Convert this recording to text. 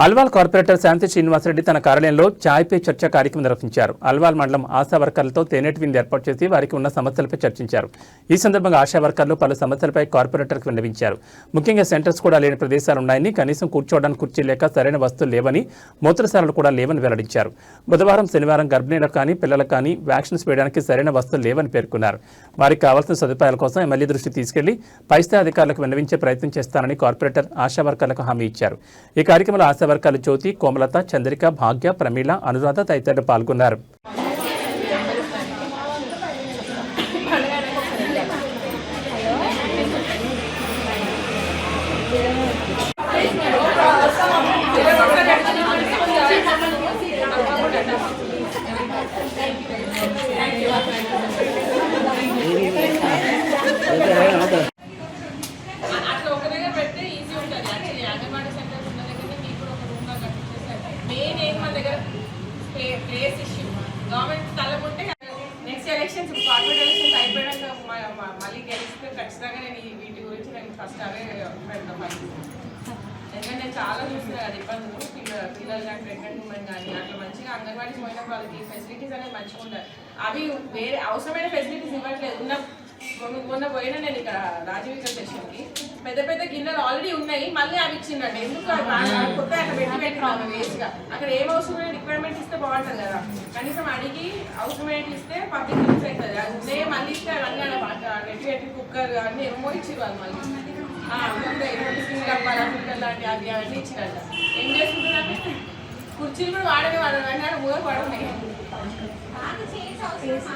Alwal corporator శాంతి శ్రీనివాసరెడ్డి తన కార్యాలయంలో చాయ్ pay చర్చ కార్యక్రమం నిర్వహించారు. అల్వాల్ మండలం ఆశా వర్కర్లతో తేనెటి విందు ఏర్పాటు చేసి వారికి ఉన్న సమస్యలపై చర్చించారు. ఈ సందర్భంగా ఆశా వర్కర్లు పలు సమస్యలపై కార్పొరేటర్కు విన్నవించారు. ముఖ్యంగా సెంటర్స్ కూడా లేని ప్రదేశాలు ఉన్నాయని, కనీసం కూర్చోవడానికి కుర్చీ లేక సరైన వస్తువులు లేవని, మూత్రశాలలు కూడా లేవని వెల్లడించారు. బుధవారం, శనివారం గర్భిణీలకు కానీ పిల్లలకు కానీ వ్యాక్సిన్స్ వేయడానికి సరైన వస్తువులు లేవని పేర్కొన్నారు. వారికి కావాల్సిన సదుపాయాల కోసం ఎమ్మెల్యే దృష్టి తీసుకెళ్లి పైస్థాయి అధికారులకు విన్నవించే ప్రయత్నం చేస్తానని కార్పొరేటర్ ఆశా వర్కర్లకు హామీ ఇచ్చారు. ఈ కార్యక్రమంలో ఆశా వర్కర్లు జ్యోతి, కోమలత, చంద్రిక, భాగ్య, ప్రమీల, అనురాధ తదితరులు పాల్గొన్నారు. మెయిన్ ఏం మన దగ్గర ప్లేస్ ఇష్యూ గవర్నమెంట్ తలకుంటే నెక్స్ట్ ఎలక్షన్స్ కార్పొరేట్ ఎలక్షన్స్ అయిపోయాక మళ్ళీ గెలిస్తే ఖచ్చితంగా నేను వీటి గురించి నేను ఫస్ట్ అవే పెడతాం. ఎందుకంటే నేను చాలా చూస్తున్నాను అది ఇబ్బందులు పిల్లలు కానీ ప్రెగ్నెంట్ ఉమెన్ కానీ అట్లా మంచిగా అంగన్వాడీకి పోయిన వాళ్ళకి ఫెసిలిటీస్ అనేది మంచిగా ఉండాలి. అవి వేరే అవసరమైన ఫెసిలిటీస్ ఇవ్వట్లేదు. మొన్న పోయినా నేను ఇక్కడ రాజీవిక సెషన్కి పెద్ద పెద్ద గిన్నెలు ఆల్రెడీ ఉన్నాయి, మళ్ళీ అవి ఇచ్చిందండి. ఎందుకు కొత్త అట్లా పెట్టినాము వేస్ట్గా. అక్కడ ఏం అవసరమైన రిక్వైర్మెంట్ ఇస్తే బాగుంటుంది కదా, కనీసం అడిగి అవసరమైన ఇస్తే పబ్లిక్ యూజ్ అవుతుంది. అదే మళ్ళీ ఇస్తే అవన్నీ నెట్టి కుక్కర్ అన్నీ ఏమో ఇచ్చేవాళ్ళు. మళ్ళీ డబ్బాలు కుక్కర్ లాంటి అవి అవన్నీ ఇచ్చినట్ట. ఏం చేసుకుంటున్నారంటే కుర్చీలు కూడా వాడనే వాడారు, మూల పడున్నాయి.